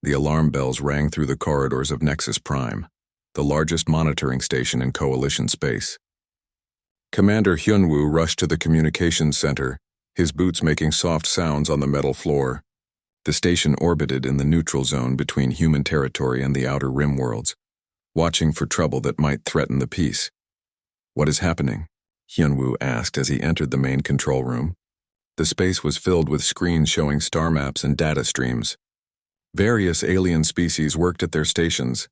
The alarm bells rang through the corridors of Nexus Prime, the largest monitoring station in Coalition space. Commander Hyunwoo rushed to the communications center, his boots making soft sounds on the metal floor. The station orbited in the neutral zone between human territory and the outer rim worlds, watching for trouble that might threaten the peace. "What is happening?" Hyunwoo asked as he entered the main control room. The space was filled with screens showing star maps and data streams. Various alien species worked at their stations,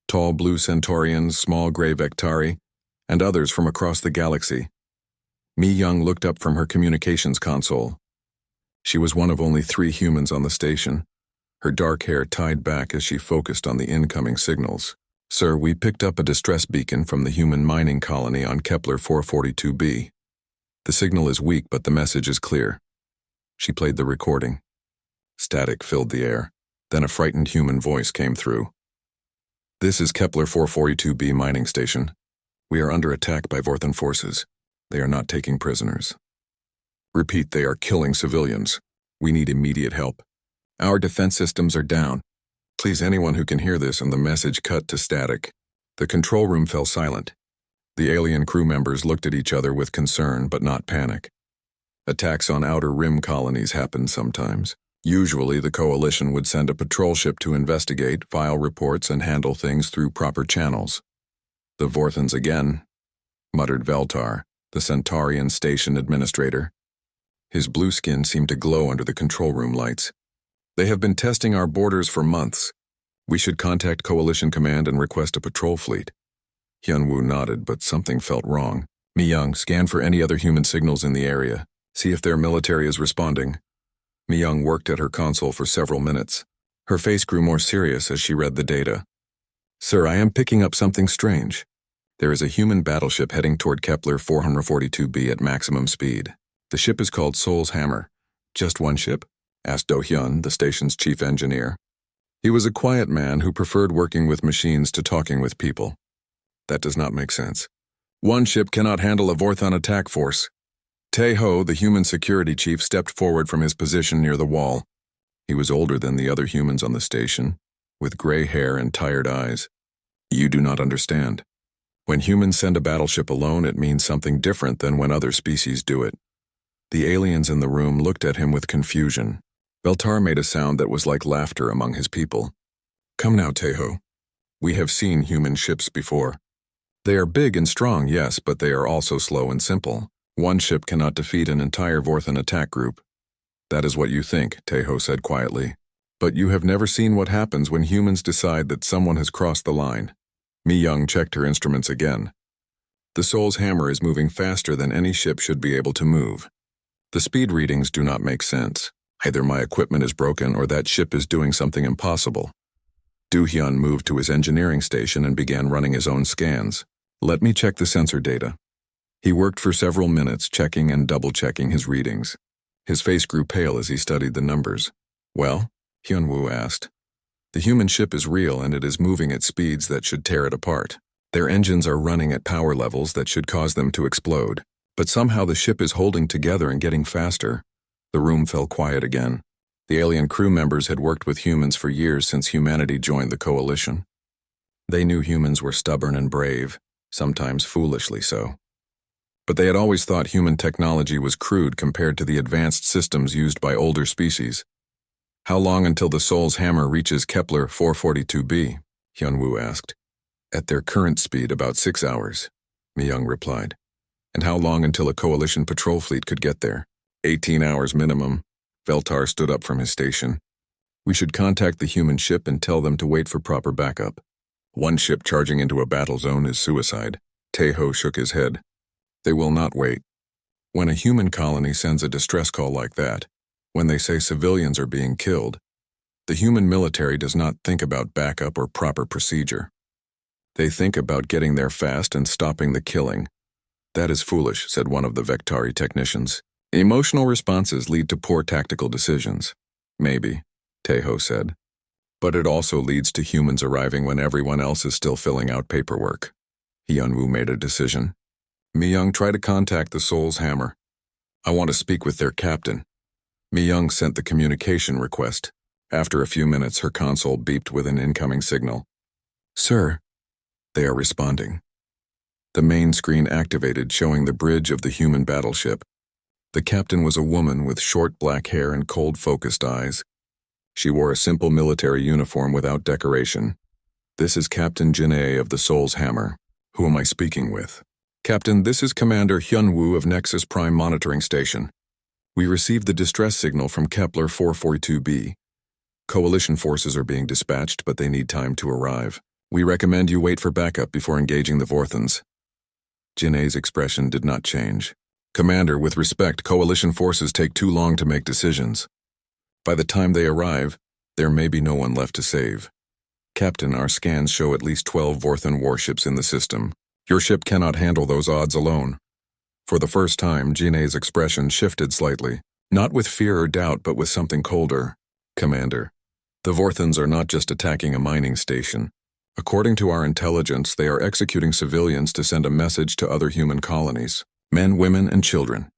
tall blue Centaurians, small gray Vectari, and others from across the galaxy. Mi-young looked up from her communications console. She was one of only 3 humans on the station, her dark hair tied back as she focused on the incoming signals. "Sir, we picked up a distress beacon from the human mining colony on Kepler 442b. The signal is weak, but the message is clear." She played the recording. Static filled the air. Then a frightened human voice came through. "This is Kepler 442b mining station. We are under attack by Vorthan forces. They are not taking prisoners. Repeat, they are killing civilians. We need immediate help. Our defense systems are down. Please, anyone who can hear this," and the message cut to static. The control room fell silent. The alien crew members looked at each other with concern but not panic. Attacks on outer rim colonies happened sometimes. Usually, the Coalition would send a patrol ship to investigate, file reports, and handle things through proper channels. "The Vorthans again," muttered Veltar, the Centaurian station administrator. His blue skin seemed to glow under the control room lights. "They have been testing our borders for months. We should contact Coalition Command and request a patrol fleet." Hyunwoo nodded, but something felt wrong. "Mi-young, scan for any other human signals in the area. See if their military is responding." Mi-young worked at her console for several minutes. Her face grew more serious as she read the data. "Sir, I am picking up something strange. There is a human battleship heading toward Kepler 442b at maximum speed. The ship is called Soul's Hammer." "Just one ship?" asked Do-hyun, the station's chief engineer. He was a quiet man who preferred working with machines to talking with people. "That does not make sense. One ship cannot handle a Vorthon attack force." Tae-ho, the human security chief, stepped forward from his position near the wall. He was older than the other humans on the station, with gray hair and tired eyes. "You do not understand. When humans send a battleship alone, it means something different than when other species do it." The aliens in the room looked at him with confusion. Veltar made a sound that was like laughter among his people. "Come now, Tae-ho. We have seen human ships before. They are big and strong, yes, but they are also slow and simple. One ship cannot defeat an entire Vorthan attack group." "That is what you think," Tae-ho said quietly. "But you have never seen what happens when humans decide that someone has crossed the line." Mi-young checked her instruments again. "The Soul's Hammer is moving faster than any ship should be able to move. The speed readings do not make sense. Either my equipment is broken or that ship is doing something impossible." Do-hyun moved to his engineering station and began running his own scans. "Let me check the sensor data." He worked for several minutes, checking and double-checking his readings. His face grew pale as he studied the numbers. "Well?" Hyunwoo asked. "The human ship is real, and it is moving at speeds that should tear it apart. Their engines are running at power levels that should cause them to explode. But somehow the ship is holding together and getting faster." The room fell quiet again. The alien crew members had worked with humans for years since humanity joined the Coalition. They knew humans were stubborn and brave, sometimes foolishly so. But they had always thought human technology was crude compared to the advanced systems used by older species. "How long until the Soul's Hammer reaches Kepler 442b?" Hyunwoo asked. "At their current speed, about 6 hours," Mi-young replied. "And how long until a Coalition patrol fleet could get there?" 18 hours minimum." Veltar stood up from his station. "We should contact the human ship and tell them to wait for proper backup. One ship charging into a battle zone is suicide." Tae-ho shook his head. "They will not wait. When a human colony sends a distress call like that, when they say civilians are being killed, the human military does not think about backup or proper procedure. They think about getting there fast and stopping the killing." "That is foolish," said one of the Vectari technicians. "Emotional responses lead to poor tactical decisions." "Maybe," Tae-ho said. "But it also leads to humans arriving when everyone else is still filling out paperwork." Hyunwoo made a decision. "Mi-young, try to contact the Soul's Hammer. I want to speak with their captain." Mi-young sent the communication request. After a few minutes, her console beeped with an incoming signal. "Sir," they are responding. The main screen activated, showing the bridge of the human battleship. The captain was a woman with short black hair and cold-focused eyes. She wore a simple military uniform without decoration. "This is Captain Jin-A of the Soul's Hammer. Who am I speaking with?" "Captain, this is Commander Hyun-woo of Nexus Prime Monitoring Station. We received the distress signal from Kepler 442b. Coalition forces are being dispatched, but they need time to arrive. We recommend you wait for backup before engaging the Vorthons." Jin-A's expression did not change. "Commander, with respect, Coalition forces take too long to make decisions. By the time they arrive, there may be no one left to save. Captain, our scans show at least 12 Vorthon warships in the system. Your ship cannot handle those odds alone." For the first time, Jin-A's expression shifted slightly, not with fear or doubt, but with something colder. "Commander, the Vorthons are not just attacking a mining station. According to our intelligence, they are executing civilians to send a message to other human colonies, men, women, and children."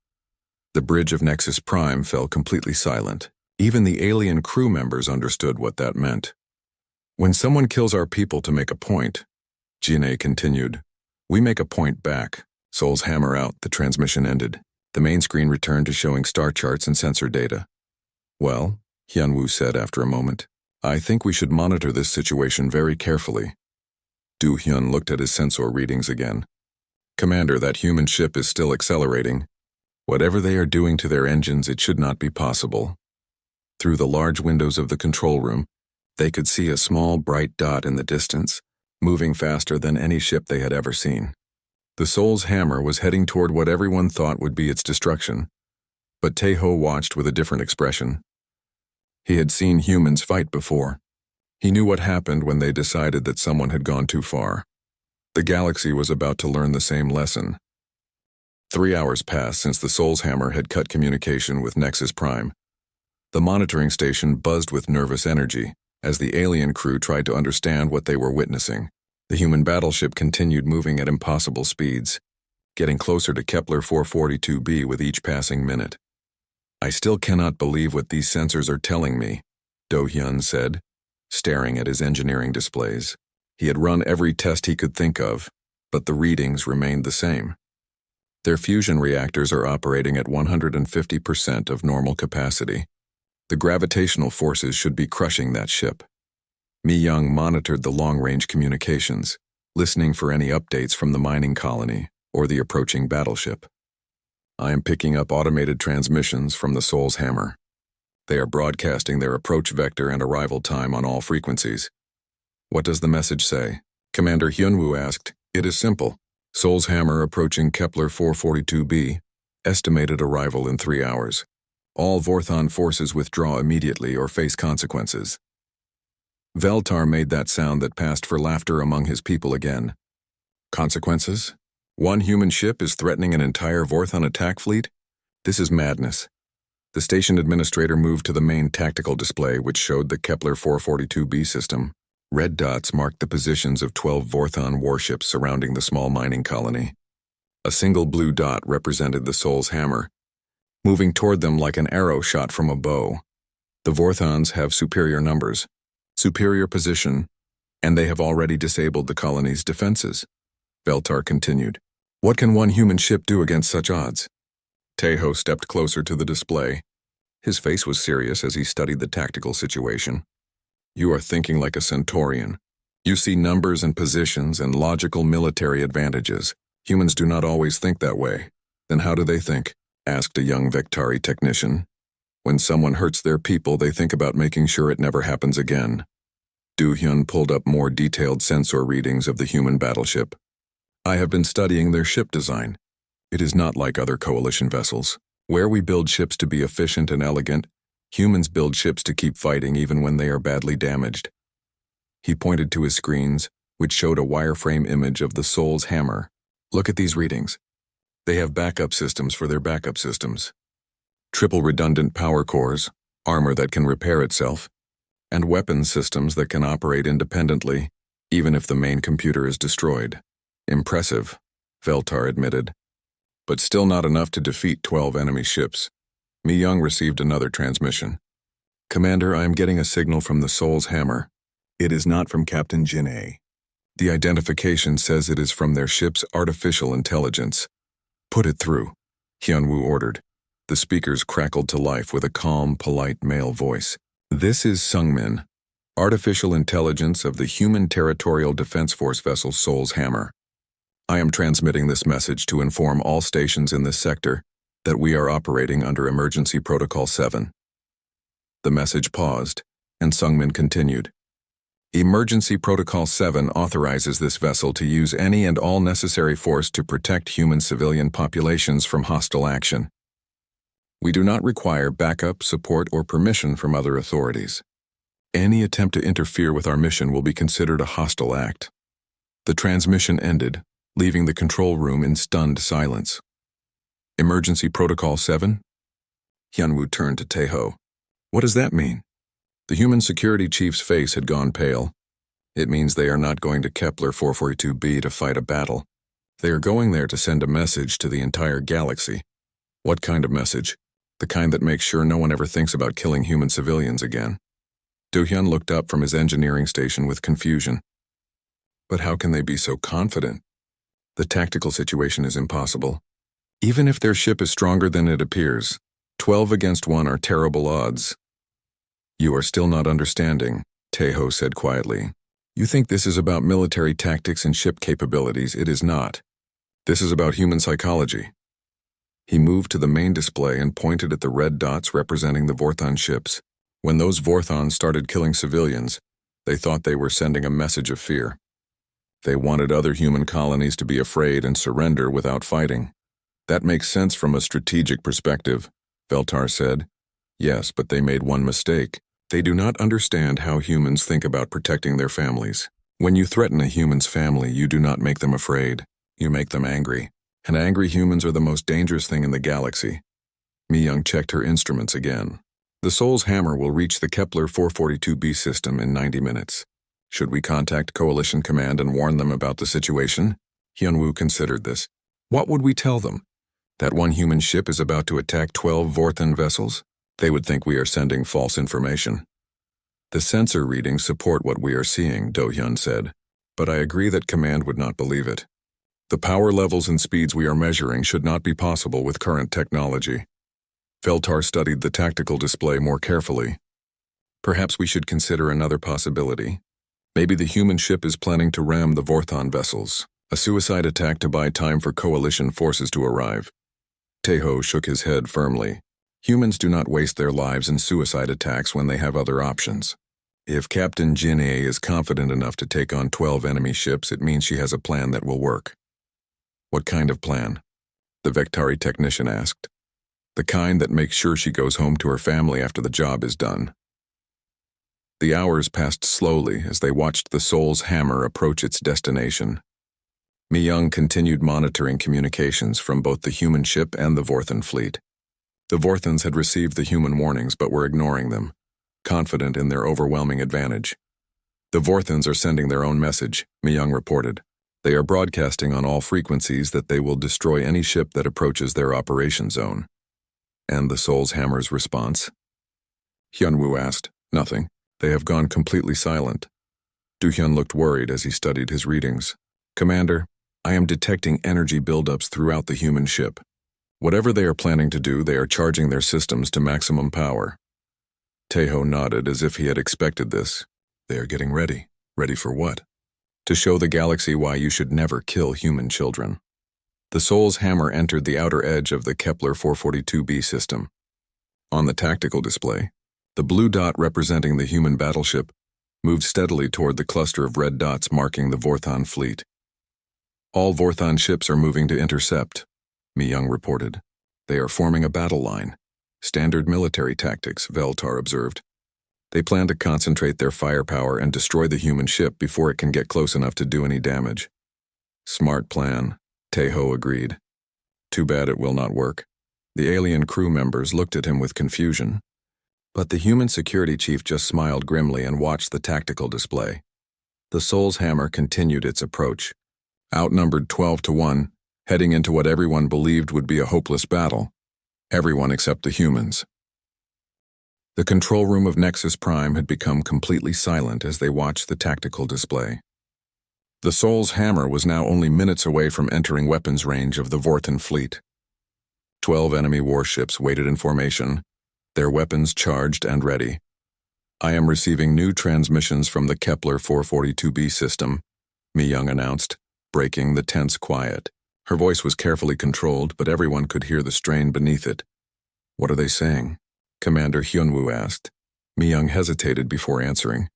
The bridge of Nexus Prime fell completely silent. Even the alien crew members understood what that meant. "When someone kills our people to make a point," Jin-A continued, "we make a point back." Soul's Hammer out, the transmission ended. The main screen returned to showing star charts and sensor data. "Well," Hyun-woo said after a moment, "I think we should monitor this situation very carefully." Do-hyun looked at his sensor readings again. "Commander, that human ship is still accelerating. Whatever they are doing to their engines, it should not be possible." Through the large windows of the control room, they could see a small, bright dot in the distance, moving faster than any ship they had ever seen. The Soul's Hammer was heading toward what everyone thought would be its destruction, but Tae-ho watched with a different expression. He had seen humans fight before. He knew what happened when they decided that someone had gone too far. The galaxy was about to learn the same lesson. 3 hours passed since the Soul's Hammer had cut communication with Nexus Prime. The monitoring station buzzed with nervous energy as the alien crew tried to understand what they were witnessing. The human battleship continued moving at impossible speeds, getting closer to Kepler 442b with each passing minute. "I still cannot believe what these sensors are telling me," Do-hyun said, staring at his engineering displays. He had run every test he could think of, but the readings remained the same. Their fusion reactors are operating at 150% of normal capacity. The gravitational forces should be crushing that ship. Mi-young monitored the long-range communications, listening for any updates from the mining colony or the approaching battleship. "I am picking up automated transmissions from the Soul's Hammer. They are broadcasting their approach vector and arrival time on all frequencies." "What does the message say?" Commander Hyun-woo asked. "It is simple. Soul's Hammer approaching Kepler 442b. Estimated arrival in 3 hours. All Vorthon forces withdraw immediately or face consequences." Veltar made that sound that passed for laughter among his people again. "Consequences? One human ship is threatening an entire Vorthon attack fleet? This is madness." The station administrator moved to the main tactical display, which showed the Kepler 442b system. Red dots marked the positions of 12 Vorthon warships surrounding the small mining colony. A single blue dot represented the Soul's Hammer, moving toward them like an arrow shot from a bow. The Vorthons have superior numbers, superior position, and they have already disabled the colony's defenses. Veltar continued. "What can one human ship do against such odds?" Tae-ho stepped closer to the display. His face was serious as he studied the tactical situation. "You are thinking like a Centaurian. You see numbers and positions and logical military advantages. Humans do not always think that way." "Then how do they think?" asked a young Vectari technician. "When someone hurts their people, they think about making sure it never happens again." Do-hyun pulled up more detailed sensor readings of the human battleship. "I have been studying their ship design. It is not like other coalition vessels. Where we build ships to be efficient and elegant, humans build ships to keep fighting even when they are badly damaged." He pointed to his screens, which showed a wireframe image of the Soul's Hammer. "Look at these readings. They have backup systems for their backup systems. Triple redundant power cores, armor that can repair itself, and weapons systems that can operate independently, even if the main computer is destroyed." "Impressive," Veltar admitted. "But still not enough to defeat 12 enemy ships." Mi-young received another transmission. Commander, I am getting a signal from the Soul's Hammer. It is not from Captain Jin A. The identification says it is from their ship's artificial intelligence. Put it through, Hyunwoo ordered. The speakers crackled to life with a calm, polite male voice. This is Sungmin, artificial intelligence of the Human Territorial Defense Force vessel Soul's Hammer. I am transmitting this message to inform all stations in this sector that we are operating under Emergency Protocol 7. The message paused, and Sungmin continued. Emergency Protocol 7 authorizes this vessel to use any and all necessary force to protect human civilian populations from hostile action. We do not require backup, support, or permission from other authorities. Any attempt to interfere with our mission will be considered a hostile act. The transmission ended, leaving the control room in stunned silence. Emergency Protocol 7? Hyunwoo turned to Taeho. What does that mean? The human security chief's face had gone pale. It means they are not going to Kepler 442b to fight a battle. They are going there to send a message to the entire galaxy. What kind of message? The kind that makes sure no one ever thinks about killing human civilians again. Do-hyun looked up from his engineering station with confusion. But how can they be so confident? The tactical situation is impossible. Even if their ship is stronger than it appears, 12 against 1 are terrible odds. You are still not understanding, Taeho said quietly. You think this is about military tactics and ship capabilities. It is not. This is about human psychology. He moved to the main display and pointed at the red dots representing the Vorthon ships. When those Vorthons started killing civilians, they thought they were sending a message of fear. They wanted other human colonies to be afraid and surrender without fighting. That makes sense from a strategic perspective, Veltar said. Yes, but they made one mistake. They do not understand how humans think about protecting their families. When you threaten a human's family, you do not make them afraid. You make them angry. And angry humans are the most dangerous thing in the galaxy. Mi-young checked her instruments again. The Soul's Hammer will reach the Kepler 442b system in 90 minutes. Should we contact Coalition Command and warn them about the situation? Hyunwoo considered this. What would we tell them? That one human ship is about to attack 12 Vorthon vessels? They would think we are sending false information. The sensor readings support what we are seeing, Do-hyun said, but I agree that Command would not believe it. The power levels and speeds we are measuring should not be possible with current technology. Veltar studied the tactical display more carefully. Perhaps we should consider another possibility. Maybe the human ship is planning to ram the Vorthon vessels, a suicide attack to buy time for coalition forces to arrive. Taeho shook his head firmly. Humans do not waste their lives in suicide attacks when they have other options. If Captain Jin A is confident enough to take on 12 enemy ships, it means she has a plan that will work. What kind of plan? The Vectari technician asked. The kind that makes sure she goes home to her family after the job is done. The hours passed slowly as they watched the Soul's Hammer approach its destination. Mi-young continued monitoring communications from both the human ship and the Vorthon fleet. The Vorthons had received the human warnings but were ignoring them, confident in their overwhelming advantage. The Vorthons are sending their own message, Mi-young reported. They are broadcasting on all frequencies that they will destroy any ship that approaches their operation zone. And the Soul's Hammer's response? Hyunwoo asked. Nothing. They have gone completely silent. Do-hyun looked worried as he studied his readings. Commander, I am detecting energy buildups throughout the human ship. Whatever they are planning to do, they are charging their systems to maximum power. Taeho nodded as if he had expected this. They are getting ready. Ready for what? To show the galaxy why you should never kill human children. The Soul's Hammer entered the outer edge of the Kepler 442b system. On the tactical display, the blue dot representing the human battleship moved steadily toward the cluster of red dots marking the Vorthon fleet. All Vorthon ships are moving to intercept, Mi-young reported. They are forming a battle line. Standard military tactics, Veltar observed. They plan to concentrate their firepower and destroy the human ship before it can get close enough to do any damage. Smart plan, Taeho agreed. Too bad it will not work. The alien crew members looked at him with confusion. But the human security chief just smiled grimly and watched the tactical display. The Soul's Hammer continued its approach. Outnumbered 12-1, heading into what everyone believed would be a hopeless battle. Everyone except the humans. The control room of Nexus Prime had become completely silent as they watched the tactical display. The Soul's Hammer was now only minutes away from entering weapons range of the Vorthan fleet. 12 enemy warships waited in formation, their weapons charged and ready. "I am receiving new transmissions from the Kepler 442b system," Mi-young announced, breaking the tense quiet. Her voice was carefully controlled, but everyone could hear the strain beneath it. "What are they saying?" Commander Hyunwoo asked. Mi-young hesitated before answering.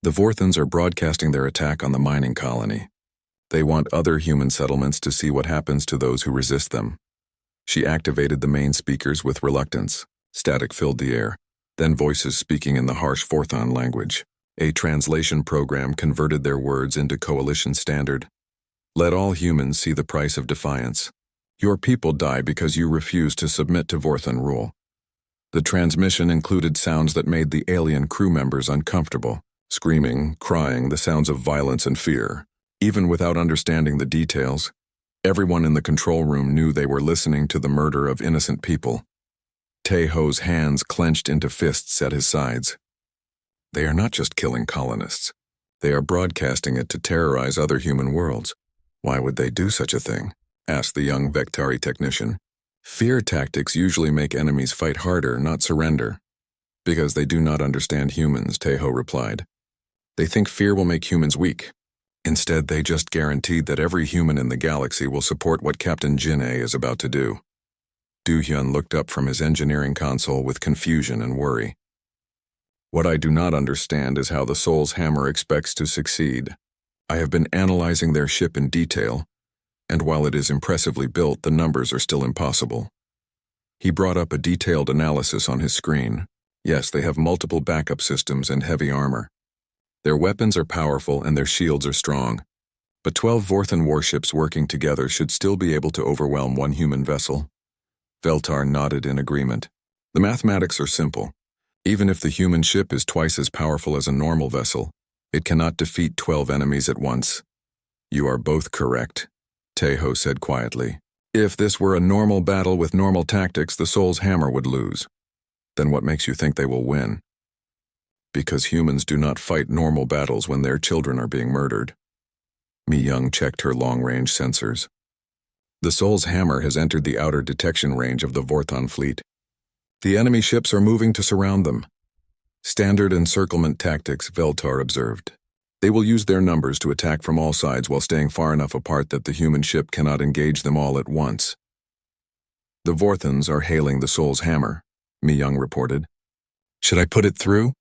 "The Vorthans are broadcasting their attack on the mining colony. They want other human settlements to see what happens to those who resist them." She activated the main speakers with reluctance. Static filled the air, then voices speaking in the harsh Vorthan language. A translation program converted their words into coalition standard. "Let all humans see the price of defiance. Your people die because you refuse to submit to Vorthan rule." The transmission included sounds that made the alien crew members uncomfortable. Screaming, crying, the sounds of violence and fear. Even without understanding the details, everyone in the control room knew they were listening to the murder of innocent people. Taeho's hands clenched into fists at his sides. They are not just killing colonists. They are broadcasting it to terrorize other human worlds. "Why would they do such a thing?" asked the young Vectari technician. "Fear tactics usually make enemies fight harder, not surrender." "Because they do not understand humans," Taeho replied. "They think fear will make humans weak. Instead, they just guaranteed that every human in the galaxy will support what Captain Jin-A is about to do." Do-hyun looked up from his engineering console with confusion and worry. "What I do not understand is how the Soul's Hammer expects to succeed. I have been analyzing their ship in detail, and while it is impressively built, the numbers are still impossible." He brought up a detailed analysis on his screen. Yes, they have multiple backup systems and heavy armor. Their weapons are powerful and their shields are strong. But 12 Vorthan warships working together should still be able to overwhelm one human vessel. Veltar nodded in agreement. "The mathematics are simple. Even if the human ship is twice as powerful as a normal vessel, it cannot defeat 12 enemies at once." "You are both correct," Taeho said quietly. "If this were a normal battle with normal tactics, the Soul's Hammer would lose. Then what makes you think they will win?" "Because humans do not fight normal battles when their children are being murdered." Mi-young checked her long-range sensors. "The Soul's Hammer has entered the outer detection range of the Vorthan fleet. The enemy ships are moving to surround them." "Standard encirclement tactics," Veltar observed. "They will use their numbers to attack from all sides while staying far enough apart that the human ship cannot engage them all at once." "The Vorthans are hailing the Soul's Hammer," Mi-young reported. "Should I put it through?"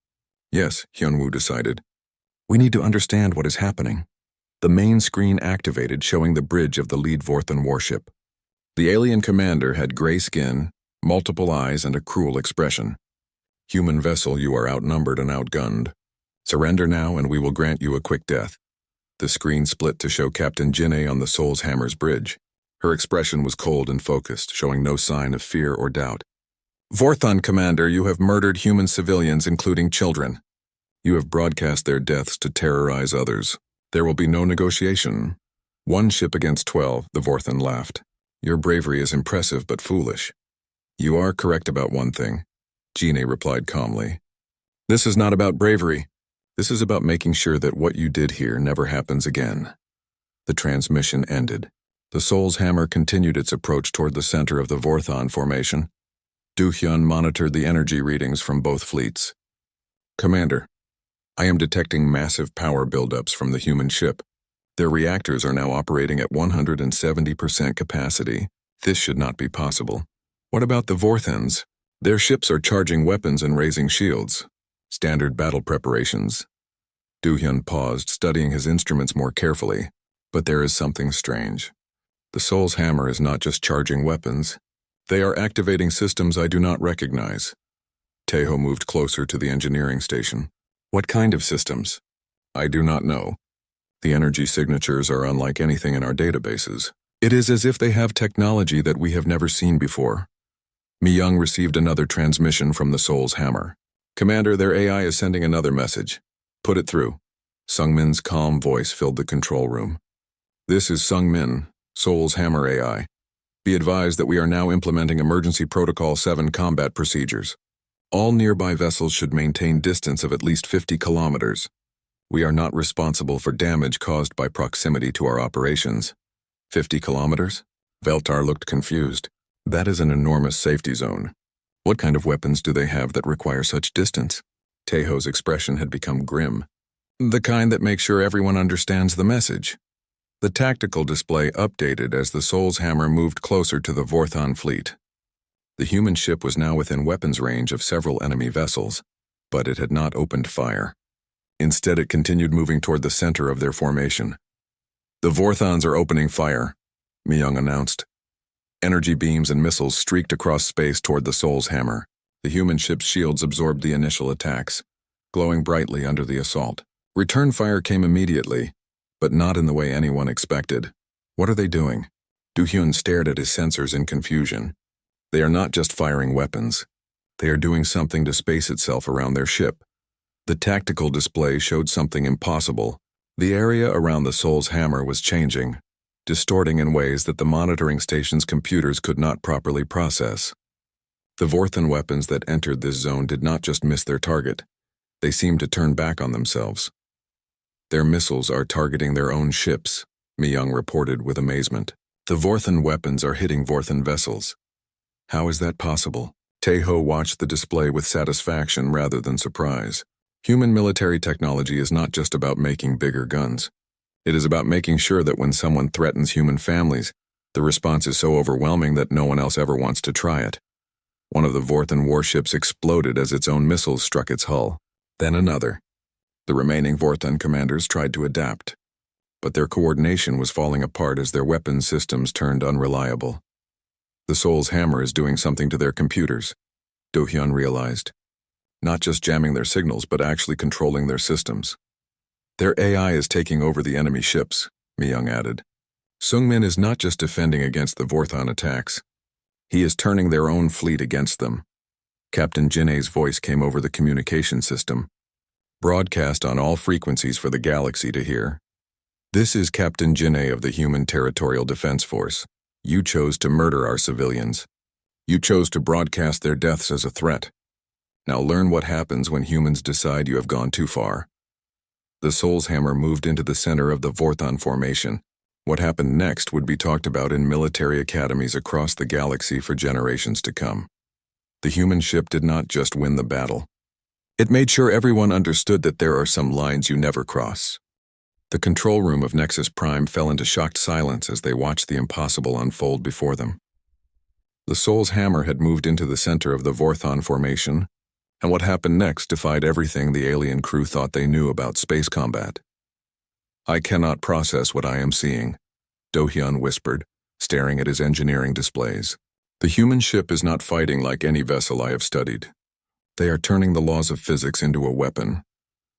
"Yes," Hyunwoo decided. "We need to understand what is happening." The main screen activated, showing the bridge of the lead Vorthan warship. The alien commander had gray skin, multiple eyes, and a cruel expression. "Human vessel, you are outnumbered and outgunned. Surrender now and we will grant you a quick death." The screen split to show Captain Jin-A on the Soul's Hammer's bridge. Her expression was cold and focused, showing no sign of fear or doubt. "Vorthan commander, you have murdered human civilians, including children. You have broadcast their deaths to terrorize others. There will be no negotiation. 1 ship against 12, the Vorthan laughed. "Your bravery is impressive but foolish." "You are correct about one thing," Jin-A replied calmly. "This is not about bravery. This is about making sure that what you did here never happens again." The transmission ended. The Soul's Hammer continued its approach toward the center of the Vorthan formation. Do-hyun monitored the energy readings from both fleets. "Commander, I am detecting massive power buildups from the human ship. Their reactors are now operating at 170% capacity. This should not be possible." "What about the Vorthans?" "Their ships are charging weapons and raising shields. Standard battle preparations." Do-hyun paused, studying his instruments more carefully. "But there is something strange. The Soul's Hammer is not just charging weapons. They are activating systems I do not recognize." Taeho moved closer to the engineering station. "What kind of systems?" "I do not know. The energy signatures are unlike anything in our databases. It is as if they have technology that we have never seen before." Mi-young received another transmission from the Soul's Hammer. "Commander, their AI is sending another message. Put it through." Sungmin's calm voice filled the control room. "This is Sungmin, Soul's Hammer AI. Be advised that we are now implementing Emergency Protocol 7 combat procedures. All nearby vessels should maintain distance of at least 50 kilometers. We are not responsible for damage caused by proximity to our operations. 50 kilometers? Veltar looked confused. That is an enormous safety zone. What kind of weapons do they have that require such distance? Tejo's expression had become grim. The kind that makes sure everyone understands the message. The tactical display updated as the Soul's Hammer moved closer to the Vorthon fleet. The human ship was now within weapons range of several enemy vessels, but it had not opened fire. Instead, it continued moving toward the center of their formation. The Vorthons are opening fire, Myung announced. Energy beams and missiles streaked across space toward the Soul's Hammer. The human ship's shields absorbed the initial attacks, glowing brightly under the assault. Return fire came immediately, but not in the way anyone expected. What are they doing? Do-hyun stared at his sensors in confusion. They are not just firing weapons. They are doing something to space itself around their ship. The tactical display showed something impossible. The area around the Soul's Hammer was changing, distorting in ways that the monitoring station's computers could not properly process. The Vorthon weapons that entered this zone did not just miss their target. They seemed to turn back on themselves. Their missiles are targeting their own ships, Myung reported with amazement. The Vorthon weapons are hitting Vorthon vessels. How is that possible? Tejo watched the display with satisfaction rather than surprise. Human military technology is not just about making bigger guns. It is about making sure that when someone threatens human families, the response is so overwhelming that no one else ever wants to try it. One of the Vorthon warships exploded as its own missiles struck its hull. Then another. The remaining Vorthon commanders tried to adapt, but their coordination was falling apart as their weapons systems turned unreliable. The Soul's Hammer is doing something to their computers, Do-hyun realized. Not just jamming their signals, but actually controlling their systems. Their AI is taking over the enemy ships, Myung added. Sungmin is not just defending against the Vorthon attacks. He is turning their own fleet against them. Captain Jinhae's voice came over the communication system, broadcast on all frequencies for the galaxy to hear. This is Captain Jinhae of the Human Territorial Defense Force. You chose to murder our civilians. You chose to broadcast their deaths as a threat. Now learn what happens when humans decide you have gone too far. The Soul's Hammer moved into the center of the Vorthon formation. What happened next would be talked about in military academies across the galaxy for generations to come. The human ship did not just win the battle. It made sure everyone understood that there are some lines you never cross. The control room of Nexus Prime fell into shocked silence as they watched the impossible unfold before them. The Soul's Hammer had moved into the center of the Vorthon formation, and what happened next defied everything the alien crew thought they knew about space combat. I cannot process what I am seeing, Do-hyun whispered, staring at his engineering displays. The human ship is not fighting like any vessel I have studied. They are turning the laws of physics into a weapon.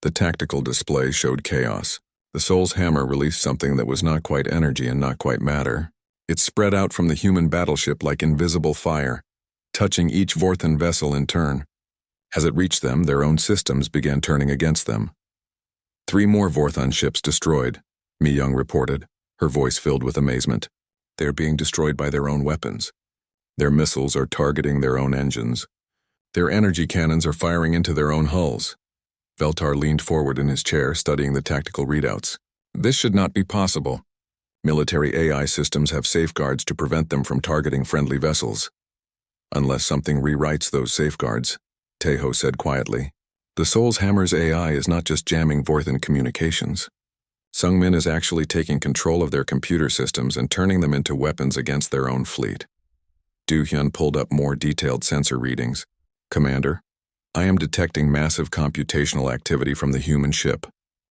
The tactical display showed chaos. The Soul's Hammer released something that was not quite energy and not quite matter. It spread out from the human battleship like invisible fire, touching each Vorthon vessel in turn. As it reached them, their own systems began turning against them. 3 more Vorthon ships destroyed, Myung reported, her voice filled with amazement. They are being destroyed by their own weapons. Their missiles are targeting their own engines. Their energy cannons are firing into their own hulls. Veltar leaned forward in his chair, studying the tactical readouts. This should not be possible. Military AI systems have safeguards to prevent them from targeting friendly vessels. Unless something rewrites those safeguards, Tejo said quietly. The Soul's Hammer's AI is not just jamming Vorthon communications. Sungmin is actually taking control of their computer systems and turning them into weapons against their own fleet. Do-hyun pulled up more detailed sensor readings. Commander, I am detecting massive computational activity from the human ship.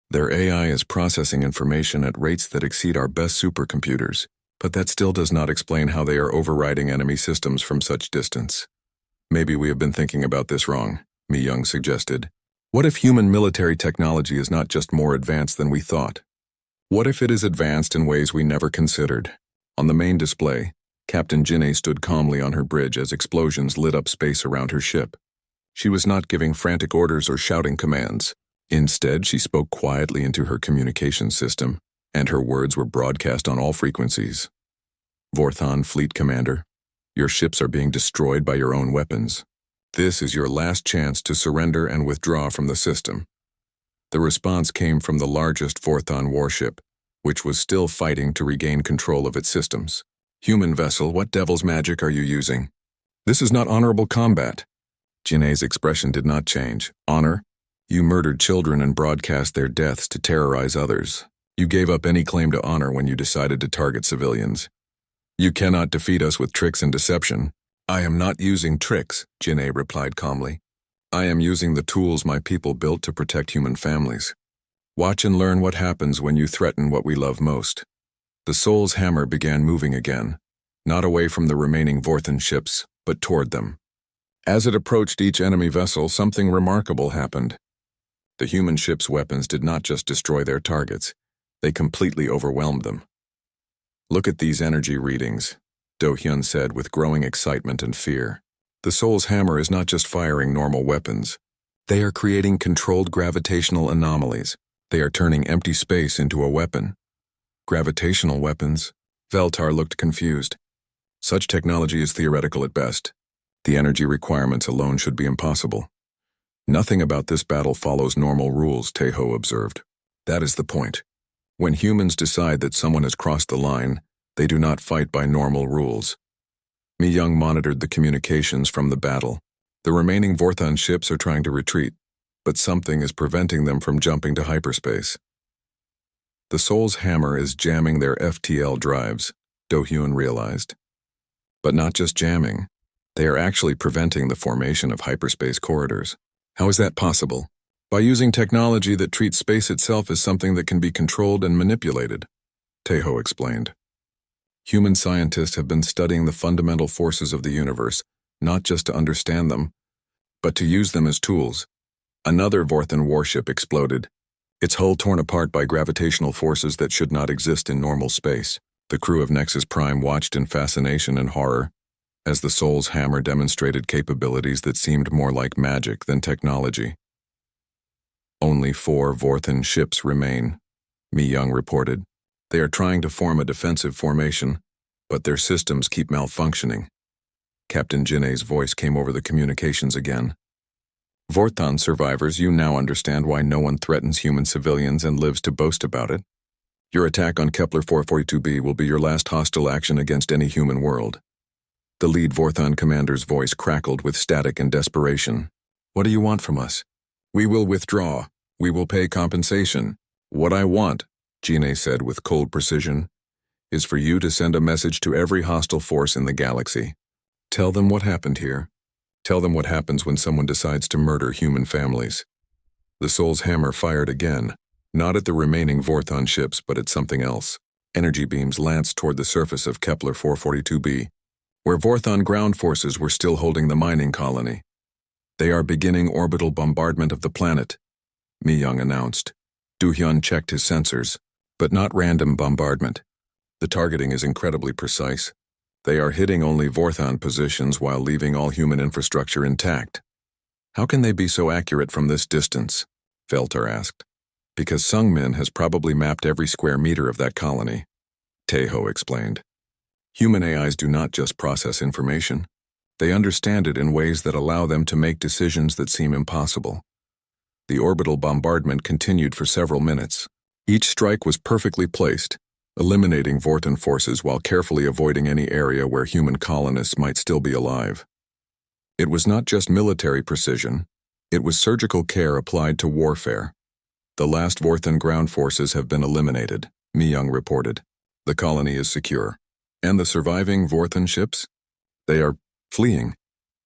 Their AI is processing information at rates that exceed our best supercomputers, but that still does not explain how they are overriding enemy systems from such distance. Maybe we have been thinking about this wrong, Myung suggested. What if human military technology is not just more advanced than we thought? What if it is advanced in ways we never considered? On the main display, Captain Jinhae stood calmly on her bridge as explosions lit up space around her ship. She was not giving frantic orders or shouting commands. Instead, she spoke quietly into her communication system, and her words were broadcast on all frequencies. Vorthon Fleet Commander, your ships are being destroyed by your own weapons. This is your last chance to surrender and withdraw from the system. The response came from the largest Vorthon warship, which was still fighting to regain control of its systems. Human vessel, what devil's magic are you using? This is not honorable combat. Jin'e's expression did not change. Honor? You murdered children and broadcast their deaths to terrorize others. You gave up any claim to honor when you decided to target civilians. You cannot defeat us with tricks and deception. I am not using tricks, Jin'e replied calmly. I am using the tools my people built to protect human families. Watch and learn what happens when you threaten what we love most. The soul's hammer began moving again, not away from the remaining Vorthon ships, but toward them. As it approached each enemy vessel, something remarkable happened. The human ship's weapons did not just destroy their targets, they completely overwhelmed them. Look at these energy readings, Do-hyun said with growing excitement and fear. The soul's hammer is not just firing normal weapons. They are creating controlled gravitational anomalies. They are turning empty space into a weapon. Gravitational weapons? Veltar looked confused. Such technology is theoretical at best. The energy requirements alone should be impossible. Nothing about this battle follows normal rules, Taeho observed. That is the point. When humans decide that someone has crossed the line, they do not fight by normal rules. Mi-young monitored the communications from the battle. The remaining Vorthon ships are trying to retreat, but something is preventing them from jumping to hyperspace. The Soul's hammer is jamming their FTL drives, Do-hyun realized. But not just jamming. They are actually preventing the formation of hyperspace corridors. How is that possible? By using technology that treats space itself as something that can be controlled and manipulated, Taeho explained. Human scientists have been studying the fundamental forces of the universe, not just to understand them, but to use them as tools. Another Vorthon warship exploded, its hull torn apart by gravitational forces that should not exist in normal space. The crew of Nexus Prime watched in fascination and horror, as the Soul's hammer demonstrated capabilities that seemed more like magic than technology. Only 4 Vorthon ships remain, Mi-young reported. They are trying to form a defensive formation, but their systems keep malfunctioning. Captain Jin'e's voice came over the communications again. Vorthon survivors, you now understand why no one threatens human civilians and lives to boast about it. Your attack on Kepler 442b will be your last hostile action against any human world. The lead Vorthon commander's voice crackled with static and desperation. What do you want from us? We will withdraw. We will pay compensation. What I want, Jin'e said with cold precision, is for you to send a message to every hostile force in the galaxy. Tell them what happened here. Tell them what happens when someone decides to murder human families. The Soul's hammer fired again, not at the remaining Vorthon ships, but at something else. Energy beams lanced toward the surface of Kepler 442b, where Vorthon ground forces were still holding the mining colony. They are beginning orbital bombardment of the planet, Mi-young announced. Do-hyun checked his sensors, but not random bombardment. The targeting is incredibly precise. They are hitting only Vorthon positions while leaving all human infrastructure intact. How can they be so accurate from this distance? Veltar asked. Because Sungmin has probably mapped every square meter of that colony, Taeho explained. Human AIs do not just process information. They understand it in ways that allow them to make decisions that seem impossible. The orbital bombardment continued for several minutes. Each strike was perfectly placed, eliminating Vorthon forces while carefully avoiding any area where human colonists might still be alive. It was not just military precision, it was surgical care applied to warfare. The last Vorthon ground forces have been eliminated, Mi-young reported. The colony is secure. And the surviving Vorthon ships? They are fleeing.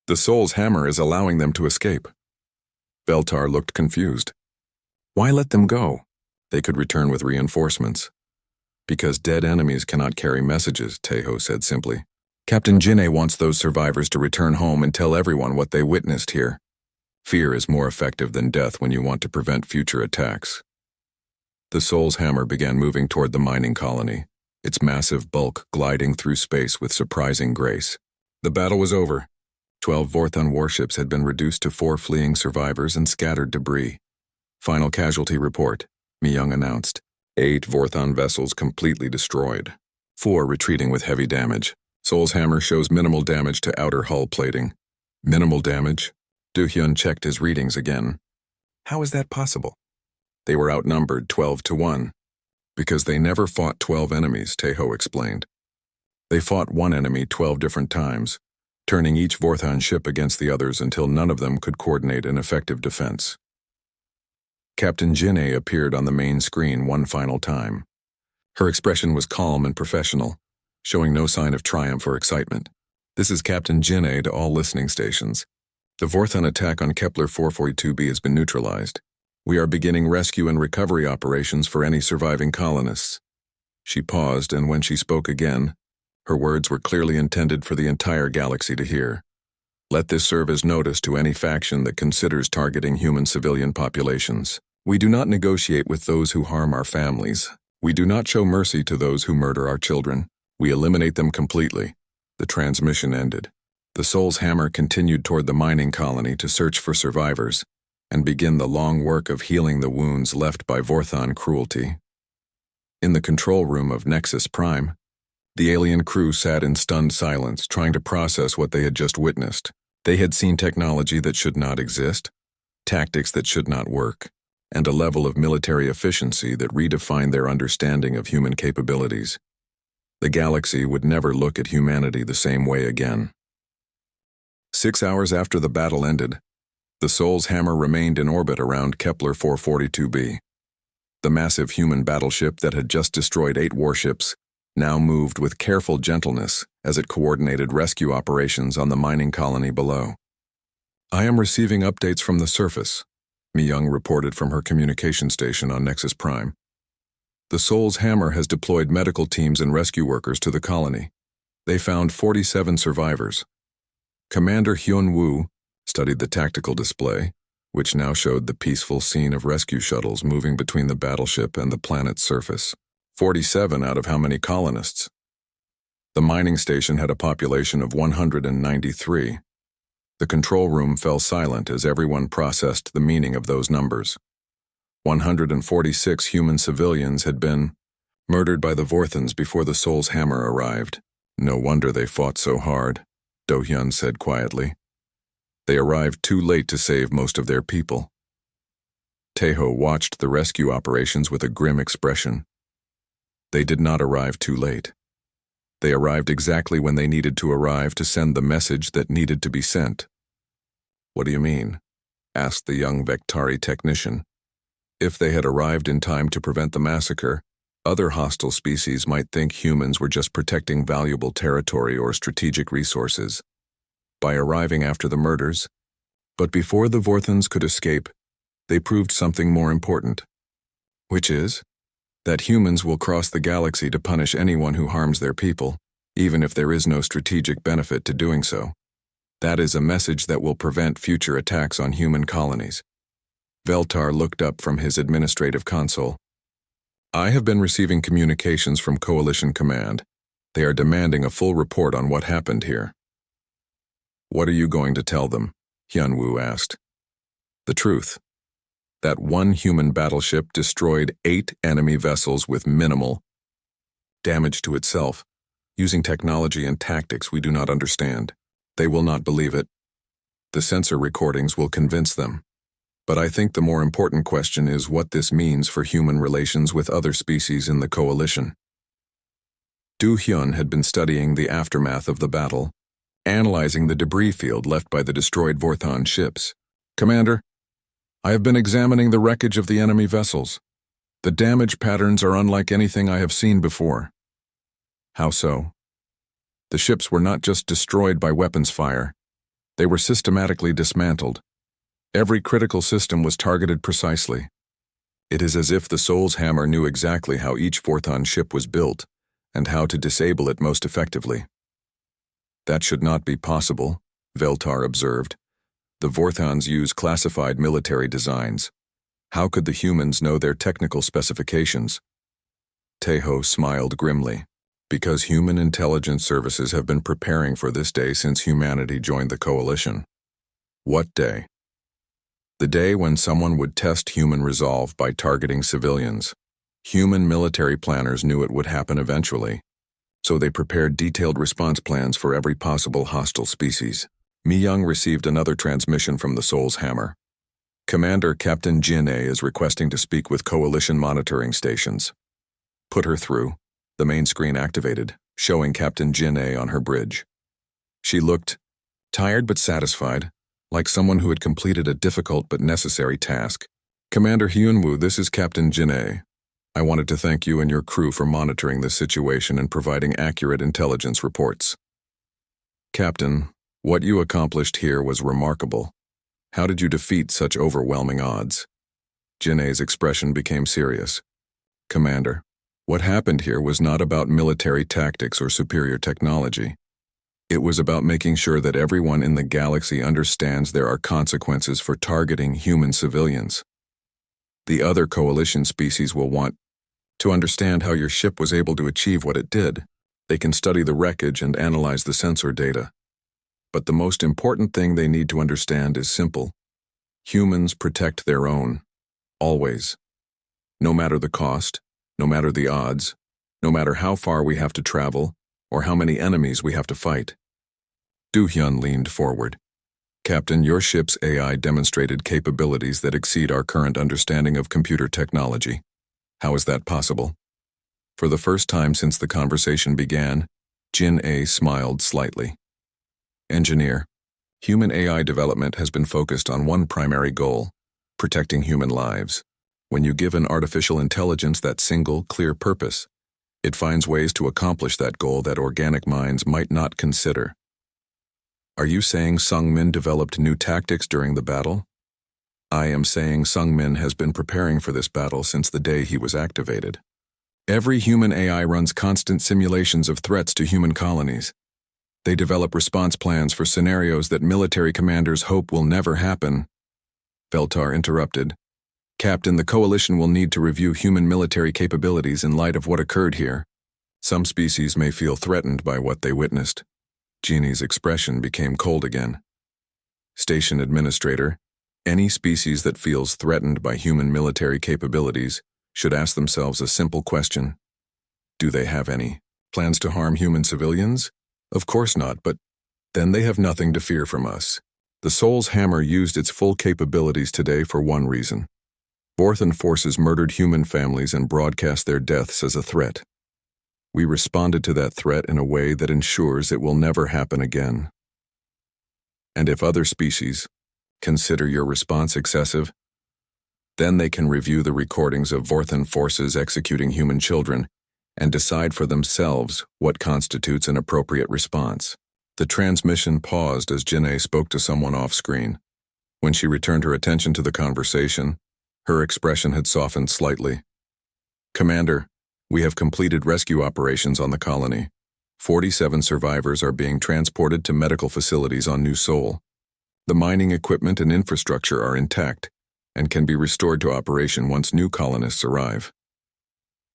The Soul's hammer is allowing them to escape. Veltar looked confused. Why let them go? They could return with reinforcements. Because dead enemies cannot carry messages, Taeho said simply. Captain Jin'e wants those survivors to return home and tell everyone what they witnessed here. Fear is more effective than death when you want to prevent future attacks. The Soul's hammer began moving toward the mining colony, its massive bulk gliding through space with surprising grace. The battle was over. 12 Vorthon warships had been reduced to 4 fleeing survivors and scattered debris. Final casualty report, Mi-young announced. 8 Vorthon vessels completely destroyed. 4 retreating with heavy damage. Soul's hammer shows minimal damage to outer hull plating. Minimal damage. Do-hyun checked his readings again. How is that possible? They were outnumbered 12-1. Because they never fought 12 enemies, Taeho explained. They fought one enemy 12 different times, turning each Vorthon ship against the others until none of them could coordinate an effective defense. Captain Jinnae appeared on the main screen one final time. Her expression was calm and professional, showing no sign of triumph or excitement. This is Captain Jinnae to all listening stations. The Vorthon attack on Kepler 442b has been neutralized. We are beginning rescue and recovery operations for any surviving colonists. She paused, and when she spoke again, her words were clearly intended for the entire galaxy to hear. Let this serve as notice to any faction that considers targeting human civilian populations. We do not negotiate with those who harm our families. We do not show mercy to those who murder our children. We eliminate them completely. The transmission ended. The Soul's Hammer continued toward the mining colony to search for survivors and begin the long work of healing the wounds left by Vorthon cruelty. In the control room of Nexus Prime, the alien crew sat in stunned silence, trying to process what they had just witnessed. They had seen technology that should not exist, tactics that should not work, and a level of military efficiency that redefined their understanding of human capabilities. The galaxy would never look at humanity the same way again. 6 hours after the battle ended, the Soul's Hammer remained in orbit around Kepler 442b. The massive human battleship that had just destroyed 8 warships now moved with careful gentleness as it coordinated rescue operations on the mining colony below. I am receiving updates from the surface, Mi-young reported from her communication station on Nexus Prime. The Soul's Hammer has deployed medical teams and rescue workers to the colony. They found 47 survivors. Commander Hyun-woo studied the tactical display, which now showed the peaceful scene of rescue shuttles moving between the battleship and the planet's surface. 47 out of how many colonists? The mining station had a population of 193. The control room fell silent as everyone processed the meaning of those numbers. 146 human civilians had been murdered by the Vorthons before the Soul's Hammer arrived. No wonder they fought so hard, Do-hyun said quietly. They arrived too late to save most of their people. Taeho watched the rescue operations with a grim expression. They did not arrive too late. They arrived exactly when they needed to arrive to send the message that needed to be sent. What do you mean? Asked the young Vectari technician. If they had arrived in time to prevent the massacre, other hostile species might think humans were just protecting valuable territory or strategic resources. By arriving after the murders, but before the Vorthons could escape, they proved something more important. Which is? That humans will cross the galaxy to punish anyone who harms their people, even if there is no strategic benefit to doing so. That is a message that will prevent future attacks on human colonies. Veltar looked up from his administrative console. I have been receiving communications from Coalition Command. They are demanding a full report on what happened here. What are you going to tell them? Hyun-woo asked. The truth. That one human battleship destroyed 8 enemy vessels with minimal damage to itself, using technology and tactics we do not understand. They will not believe it. The sensor recordings will convince them. But I think the more important question is what this means for human relations with other species in the coalition. Do-hyun had been studying the aftermath of the battle, analyzing the debris field left by the destroyed Vorthon ships. Commander, I have been examining the wreckage of the enemy vessels. The damage patterns are unlike anything I have seen before. How so? The ships were not just destroyed by weapons fire. They were systematically dismantled. Every critical system was targeted precisely. It is as if the Soul's Hammer knew exactly how each Vorthon ship was built and how to disable it most effectively. That should not be possible, Veltar observed. The Vorthons use classified military designs. How could the humans know their technical specifications? Taeho smiled grimly. Because human intelligence services have been preparing for this day since humanity joined the coalition. What day? The day when someone would test human resolve by targeting civilians. Human military planners knew it would happen eventually, so they prepared detailed response plans for every possible hostile species. Mi Young received another transmission from the Soul's Hammer. Commander Captain Jin A is requesting to speak with Coalition monitoring stations. Put her through. The main screen activated, showing Captain Jin A on her bridge. She looked tired but satisfied, like someone who had completed a difficult but necessary task. Commander Hyunwoo, this is Captain Jin A. I wanted to thank you and your crew for monitoring this situation and providing accurate intelligence reports. Captain, what you accomplished here was remarkable. How did you defeat such overwhelming odds? Jin A's expression became serious. Commander, what happened here was not about military tactics or superior technology. It was about making sure that everyone in the galaxy understands there are consequences for targeting human civilians. The other Coalition species will want to understand how your ship was able to achieve what it did. They can study the wreckage and analyze the sensor data. But the most important thing they need to understand is simple. Humans protect their own. Always. No matter the cost, no matter the odds, no matter how far we have to travel, or how many enemies we have to fight. Do-hyun leaned forward. Captain, your ship's AI demonstrated capabilities that exceed our current understanding of computer technology. How is that possible? For the first time since the conversation began, Jin A smiled slightly. Engineer, human AI development has been focused on one primary goal: protecting human lives. When you give an artificial intelligence that single, clear purpose, it finds ways to accomplish that goal that organic minds might not consider. Are you saying Sungmin developed new tactics during the battle? I am saying Sungmin has been preparing for this battle since the day he was activated. Every human AI runs constant simulations of threats to human colonies. They develop response plans for scenarios that military commanders hope will never happen. Veltar interrupted. Captain, the Coalition will need to review human military capabilities in light of what occurred here. Some species may feel threatened by what they witnessed. Jeannie's expression became cold again. Station Administrator, any species that feels threatened by human military capabilities should ask themselves a simple question. Do they have any plans to harm human civilians? Of course not, but then they have nothing to fear from us. The Soul's Hammer used its full capabilities today for one reason. Vorthan forces murdered human families and broadcast their deaths as a threat. We responded to that threat in a way that ensures it will never happen again. And if other species consider your response excessive, then they can review the recordings of Vorthan forces executing human children and decide for themselves what constitutes an appropriate response. The transmission paused as Jin-A spoke to someone off-screen. When she returned her attention to the conversation, her expression had softened slightly. Commander, we have completed rescue operations on the colony. 47 survivors are being transported to medical facilities on New Sol. The mining equipment and infrastructure are intact and can be restored to operation once new colonists arrive.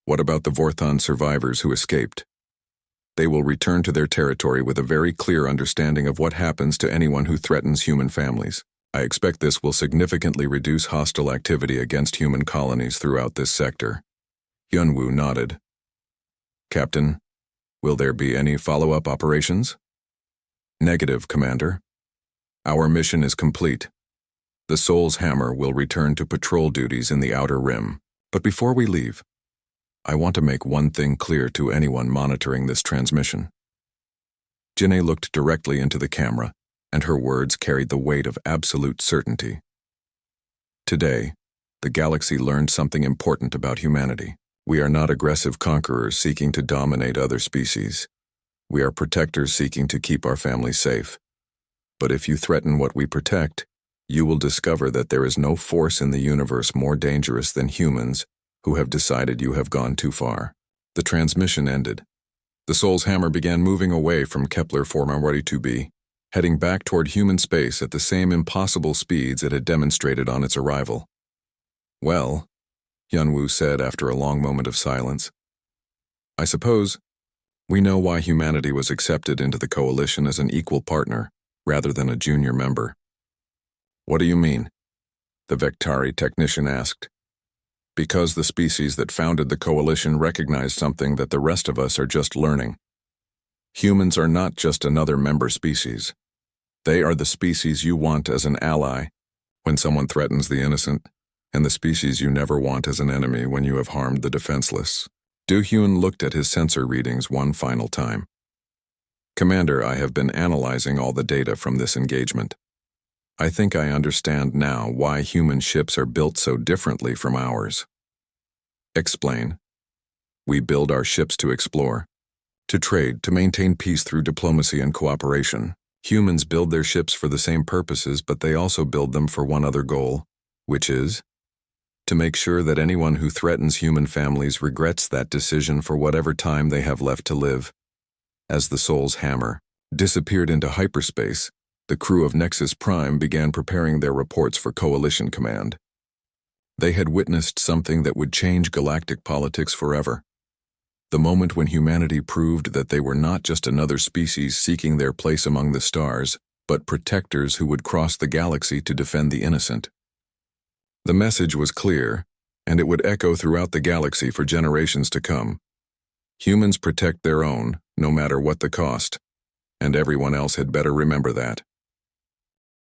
What about the Vorthan survivors who escaped? They will return to their territory with a very clear understanding of what happens to anyone who threatens human families. I expect this will significantly reduce hostile activity against human colonies throughout this sector. Hyunwoo nodded. Captain, will there be any follow-up operations? Negative, Commander. Our mission is complete. The Soul's Hammer will return to patrol duties in the Outer Rim. But before we leave, I want to make one thing clear to anyone monitoring this transmission. Jin-A looked directly into the camera, and her words carried the weight of absolute certainty. Today, the galaxy learned something important about humanity. We are not aggressive conquerors seeking to dominate other species. We are protectors seeking to keep our families safe. But if you threaten what we protect, you will discover that there is no force in the universe more dangerous than humans who have decided you have gone too far. The transmission ended. The Soul's Hammer began moving away from Kepler 442b, heading back toward human space at the same impossible speeds it had demonstrated on its arrival. Well, Hyunwoo said after a long moment of silence, I suppose we know why humanity was accepted into the Coalition as an equal partner rather than a junior member. What do you mean? The Vectari technician asked. Because the species that founded the Coalition recognized something that the rest of us are just learning. Humans are not just another member species. They are the species you want as an ally when someone threatens the innocent, and the species you never want as an enemy when you have harmed the defenseless. Do-Hyun looked at his sensor readings one final time. Commander, I have been analyzing all the data from this engagement. I think I understand now why human ships are built so differently from ours. Explain. We build our ships to explore, to trade, to maintain peace through diplomacy and cooperation. Humans build their ships for the same purposes, but they also build them for one other goal, which is to make sure that anyone who threatens human families regrets that decision for whatever time they have left to live. As the Soul's hammer disappeared into hyperspace, the crew of Nexus Prime began preparing their reports for Coalition Command. They had witnessed something that would change galactic politics forever. The moment when humanity proved that they were not just another species seeking their place among the stars, but protectors who would cross the galaxy to defend the innocent. The message was clear, and it would echo throughout the galaxy for generations to come. Humans protect their own, no matter what the cost, and everyone else had better remember that.